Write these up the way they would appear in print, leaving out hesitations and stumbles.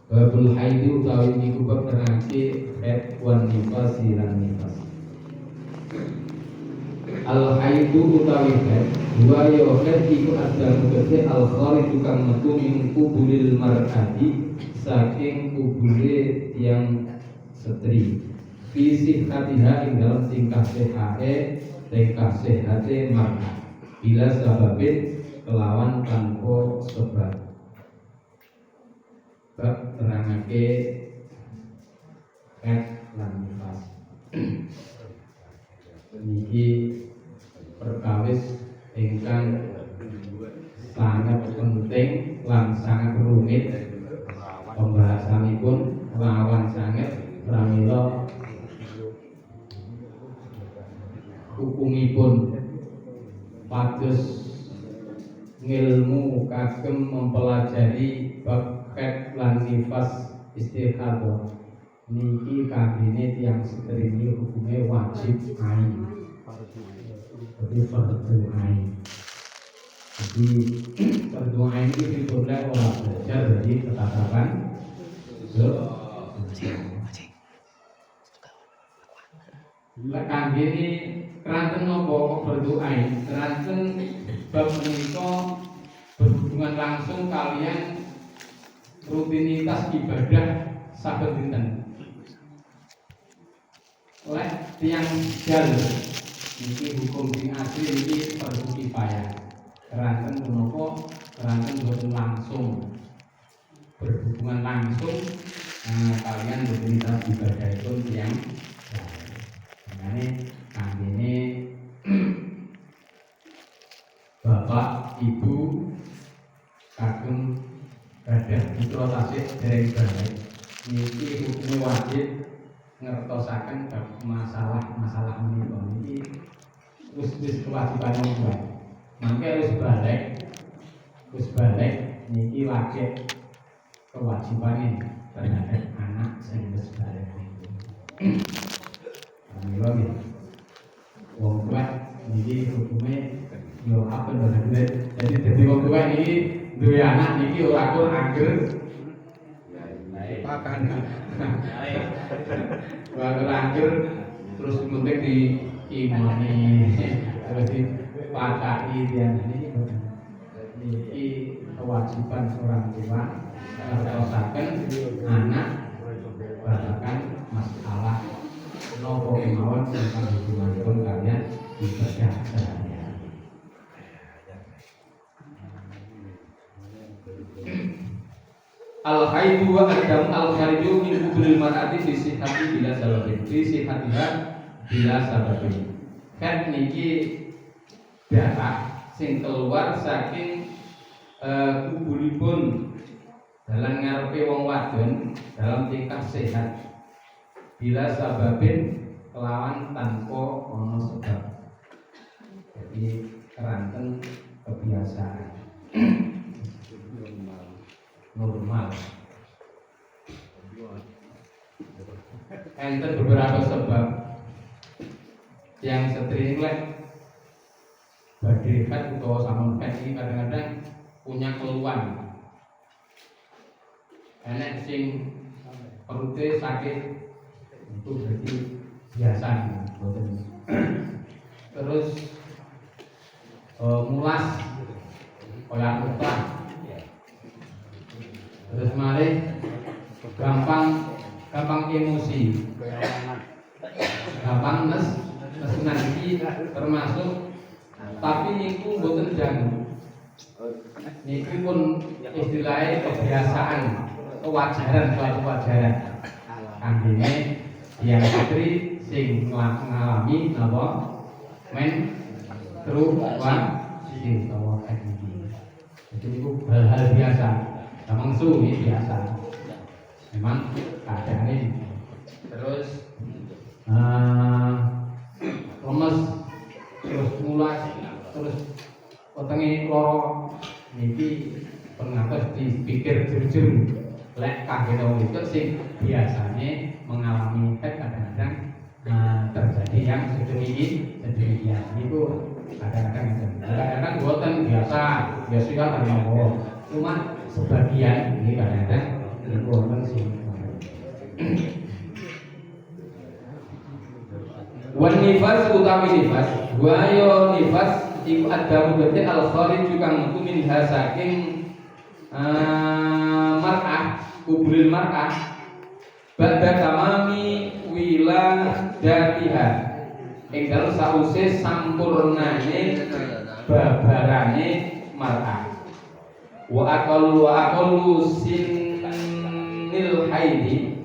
Babul haidu utawi iku bab nerangake haid wan nifas lan nifas. Al haidu utawi haid dua ya haid iku adalah tegese al kharij kang metu min kubulil mar'ati saking kubule yang setri. Fisik hatiha ing dalam tingkah sehate mar'ah bila sababin kelawan tanpa sebab. Bab terangake haid lan nifas. Niki perkawis ingkang sangat penting lan sangat rumit pembahasanipun lawan sangat pramila hukumipun pados ngilmu kagem mempelajari bab haid lan nifas istihadah niki kagene tiyang sedherek hukume wajib ain. Jadi fardu ain. Jadi fardu ain itu boleh orang belajar dari ketatapan Lekan gini keranten nopo fardu ain. Keranten bab menika berhubungan langsung kalian rutinitas ibadah saben dinten. Lek tiang jal niki hukum sing asli niki fardu kifayah. Keranten menapa keranten boten langsung berhubungan langsung kalian rutinitas ibadah itu tiang jal. Makane kangene bapak ibu kagem gadah putra tasih dereng baik niki hukum wajib ngertosaken bab masalah menika niki wis kewajiban kuwi. Mangke wis balik niki wajib kewajibane terhadap anak sing wis balik niku. Mila nggih. Wong tuwa niki hukume yo apa bener. Jadi wong tuwa niki duwe anak niki ora kur angger pakan. Kalau lanjut terus penting di imani terus dipakai dia ini kewajiban seorang tua mertosaken anak bahkan masalah nopo kemauan tentang hubungan pun kalian ibadah sehari-hari. Al haidu wa adam al khariju min kubil mar'ati fi sihhati bila sababin fi sihhatiha bila sababin. Kan niki darah sing keluar saking kubulipun dalam ngarepe wong wadon dalam tingkah sehat bila sababin kelawan tanpa ono sebab. Jadi keranten kebiasaan normal. Enten beberapa sebab yang sering badhe haid utawa sampun haid ini kadang-kadang punya keluhan. Enek sing perute sakit itu berarti biasa boten. Terus mulas kaya mutlak. Terus malih gampang emosi, gampang nesunan iki termasuk, tapi niku boten dangu. Niku pun istilahnya kebiasaan, kewajaran, suatu kewajaran. Kangge yang putri sing ngalami napa menstruasi utawa ini. Jadi niku hal-hal biasa. Memang suwi biasa, memang keadaannya. Terus lemes, terus mulas, terus wetenge loro niki pengatus dipikir jujur lek kagene wong itu sing biasanya mengalami haid kadang-kadang terjadi yang sedemikian niku kadang-kadang boten biasa kan mawon. Cuma sebagian ini kadang-kadang niku wonten nifas utawi nifas wa yo nifas iku adamu berarti al kharij kang metu minha saking mar'ah kubulil mar'ah ba'da tamami wiladatiha ing dalem sause sampurnane babarane mar'ah wa aqallu sinil haidi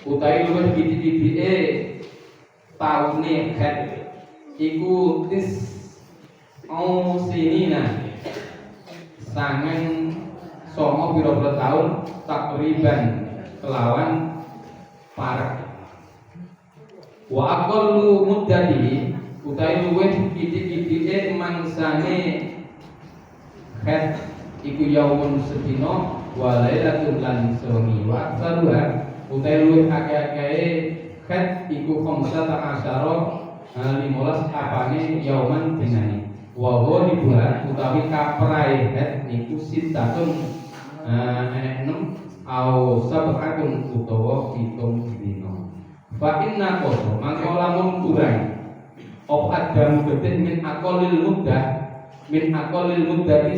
utawi luwih pitik-pitike taune haid iku sinina sangen songo pira-pira taun takriban kelawan parek wa aqallu muddati utawi luwih pitik-pitike mangsane haid iku yaumun sedina wa lailatul lan sewengi wa aksaruha utawi luwih akeh-akehe haid iku khamsata asyara 15 apane yauman dinane wa ghalibuha utawi kaprae haid niku sitatun enem au sab'atun utawa 7 dina fa inna qasa mangko lamun kurang op adam gedhe min aqalil muddah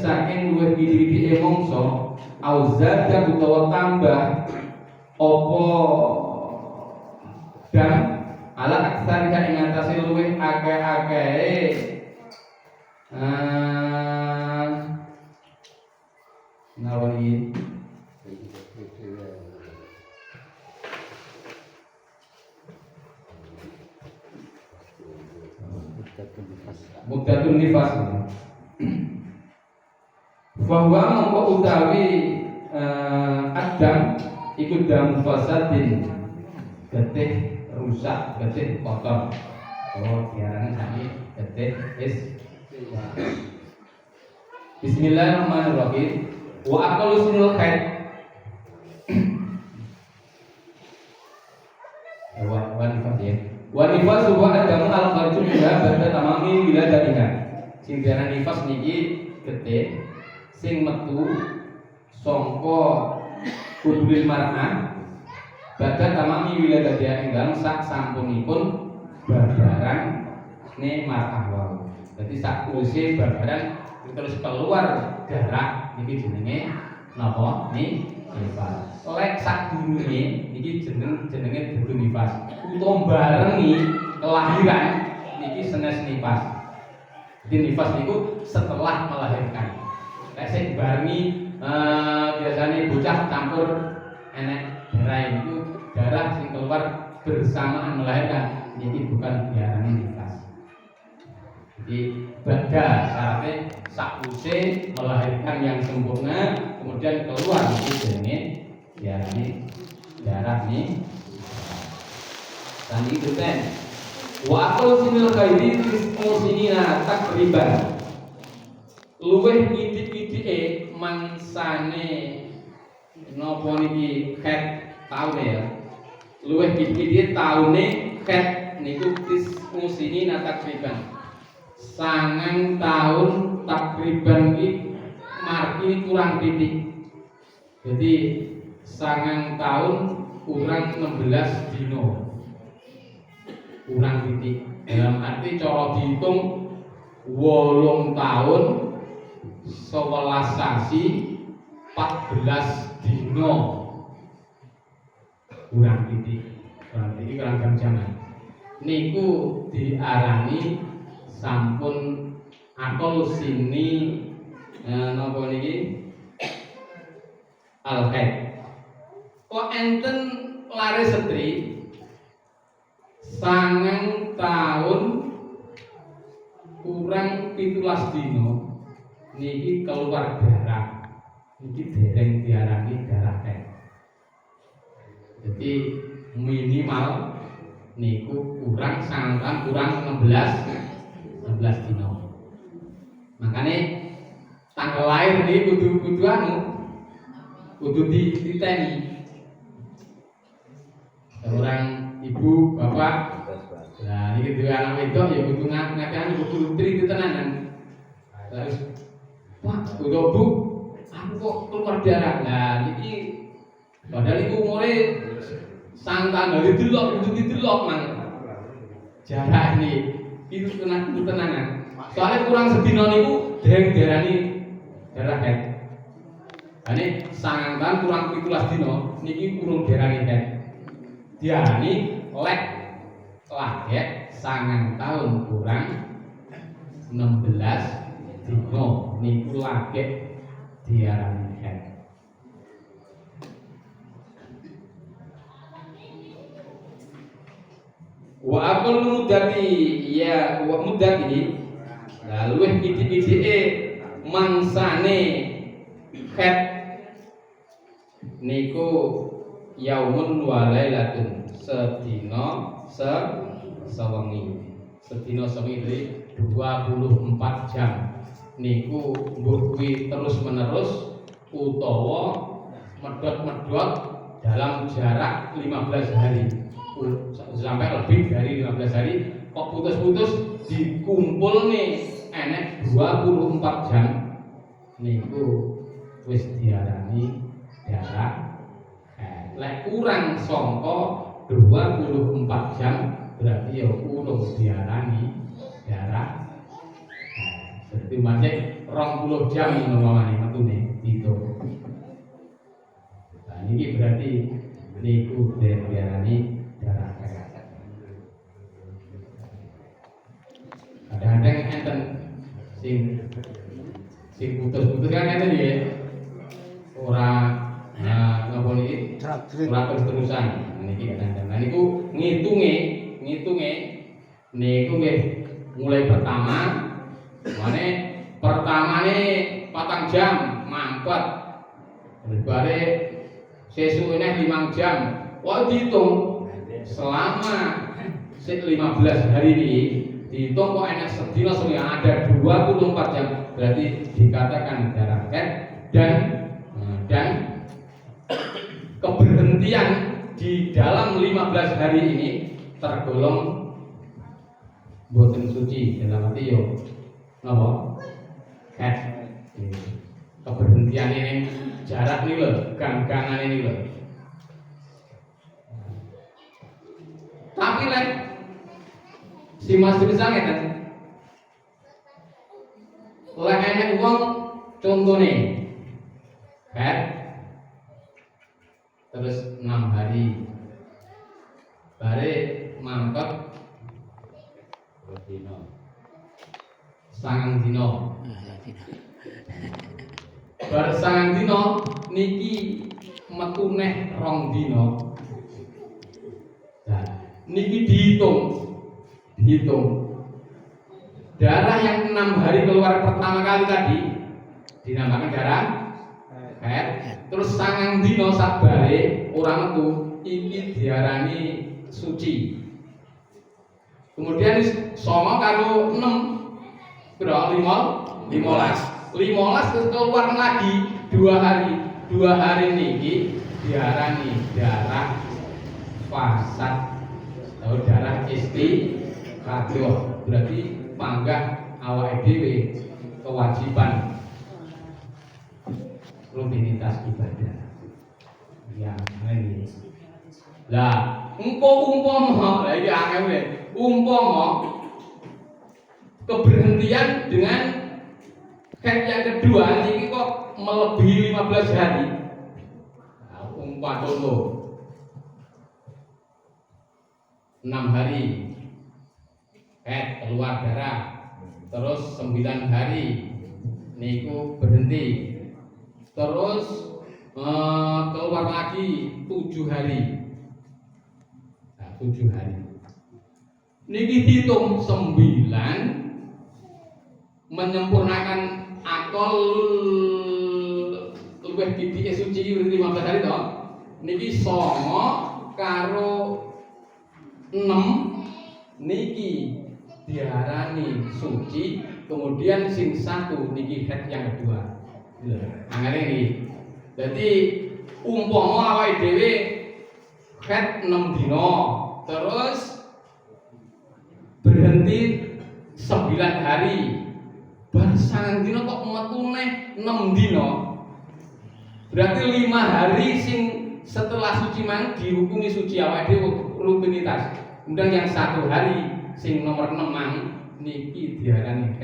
saking luwih gidi-gidi mongso au zada utawa tambah apa dan ala aksari ing atase luwih akeh-akehe nawani muddatun nifas bahwa mongko utawi adam iku dam fasadin getih rusak getih kotor diarani sami getih Bismillahirrahmanirrahim wa aqallu sinul haid wa nifas wa adamu al kharju minha ba'da tamami wiladatiha sing diarani nifas niki getih sing metu sangka kubulil mar'ah ba'da tamami wiladatiha ing dalem sak sampunipun babaran ne mar'ah wau. Dadi sak kuse babaran terus keluar darah niki jenenge napa nifas. Lek sak durunge niki jenenge dudu nifas. Utawa barengi kelahiran niki senes nifas. Jadi nifas niku setelah melahirkan. Lek sing barengi biasanya bocah campur enek darah itu darah sing keluar bersamaan melahirkan niki bukan diarani nifas. Jadi bada syaratnya sakuse melahirkan yang sempurna kemudian keluar itu jenenge diarani darah nih. Dan itu kan wa aqallu sinil haidi muslimina takriban luweh itik-itike mangsane napa niki haid taune ya luweh itik-itike taune haid niku muslimina takriban 9 tahun takriban iki margi kurang titik. Jadi 9 tahun kurang 16 dino. Kurang titik. Dalam arti cara dihitung 8 tahun 11 sasi 14 dino. Kurang titik. Kurang jam-jaman. Niku diarani sampun akal sini napa niki al-haid. Kok enten lare setri 9 tahun kurang 17 dino niki keluar darah. Niki dereng diarani darah haid. Jadi minimal niku kurang 9 tahun kurang 16 dino. Makanya tanggal lahir ini kudu anu kudu diteni. Orang ibu bapak, nah ini dua anak itu ya kudu ngatain kudu tri tenanan. Terus wah kudu bu, aku kok keluar darah. Nah ini padahal ibu umure sang tanggal didelok kudu didelok mang. jarak ini itu tenangan. Soalnya kurang sedina niku dereng diarani jarak head. Ini sangang tahun kurang 17 dino niki urung diarani head. Diarani lek lagek sangang tahun kurang 16 dino niku lagek diarani head. Wa aqul mudati ya wa mudati lalu iki mangsane head niku yaumun wa lailatun sedina sewengi. Sedina sewengi 24 jam. Niku mbuh kuwi terus-menerus utawa medhot-medhot dalam jarak 15 hari. Sampai lebih dari 15 hari kok putus-putus dikumpul nih enek 24 jam niku wis diarani jarak lek kurang sangka 24 jam berarti ya urung diarani jarak berarti masih 20 jam umpamane metune diitung. Nah niki berarti niku diarani jarak. Kadang-kadang enten sing putus-putus kan enten ya. Ora ngapa niki? Ora terus-terusan. Niki kadang-kadang. Nah niku ngitunge niku nggih mulai pertamane 4 jam mampet. Bare sesuke 5 jam. Wah dihitung selama 15 hari ini dihitung kok enak sedina yang ada 24 jam berarti dikatakan jarak head dan keberhentian di dalam 15 hari ini tergolong boten suci dalam arti yo napa head keberhentian ini jarak ini loh ganggangan ini loh. Tapi si Mas bisa ngeten. Lek enek wong contone head terus 6 hari bare mangkot sangang dino bar sangang dino niki metu neh 2 dino. Nah niki dihitung darah yang 6 hari keluar pertama kali tadi dinamakan darah head. Terus sangang dino sabare orang metu iki diarani suci. Kemudian songo karo 6 berapa 15 terus keluar lagi 2 hari. 2 hari niki diarani darah fasad atau darah istiqadoh. Berarti panggah awake dhewe kewajiban rutinitas ibadah yang ini. Lah, umpama lah iki angel umpama keberhentian dengan head yang kedua ini kok melebihi 15 hari. Nah, umpama contoh 6 hari head keluar darah, terus 9 hari niku berhenti, terus keluar lagi 7 hari. Nah, 7 hari niki dihitung 9 menyempurnakan akol luwih didike suci berarti 15 hari toh. Niki 9 karo 6 niki diarani suci, kemudian sing 1 niki head yang kedua. Angane iki. Dadi umpama awake dhewe head 6 dina, terus berhenti 9 hari. Bar sangang dina kok metu neh 6 dina. Berarti 5 hari sing setelah suci mang dihukumi suci awake dhewe rutinitas. Kemudian yang 1 hari sing nomor 6 niki diarani